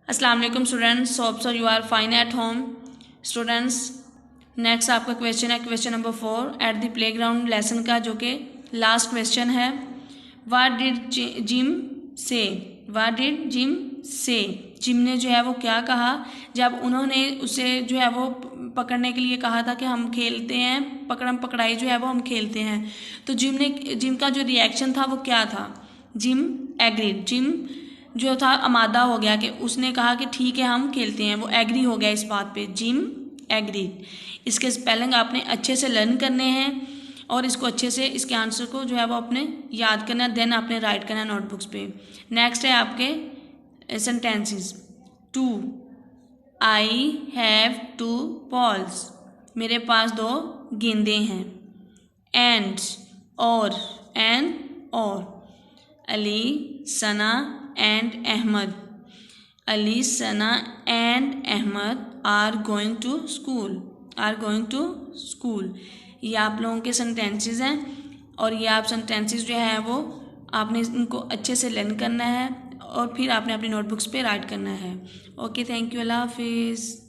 अस्सलाम वालेकुम students, hope so you are fine at home. Students, next आपका question है question number 4 at the playground lesson का, जो कि लास्ट क्वेश्चन है। What did Jim say? What did Jim say? Jim ने जो है वो क्या कहा जब उन्होंने उसे जो है वो पकड़ने के लिए कहा था कि हम खेलते हैं, पकड़म पकड़ाई जो है वो हम खेलते हैं। तो जिम का जो रिएक्शन था वो क्या था? Gym agreed. जिम जो था आमादा हो गया कि उसने कहा कि ठीक है हम खेलते हैं, वो एग्री हो गया इस बात पे। Gym agreed. इसके स्पेलिंग आपने अच्छे से लर्न करने हैं और इसको अच्छे से, इसके आंसर को जो है वो अपने याद करना, देन आपने राइट करना नोटबुक्स पे। नेक्स्ट है आपके सेंटेंसेस। 2 I have 2 balls. मेरे पास 2 गेंदें हैं। एंड और Ali, Sana and Ahmed. Ali, Sana and Ahmed are going to school. ये आप लोगों के सेंटेंसेस हैं और ये आप सेंटेंसेस जो है वो आपने इनको अच्छे से लर्न करना है और फिर आपने अपनी नोटबुक्स पे राइट करना है। ओके, थैंक यू, अल्लाह हाफिज़।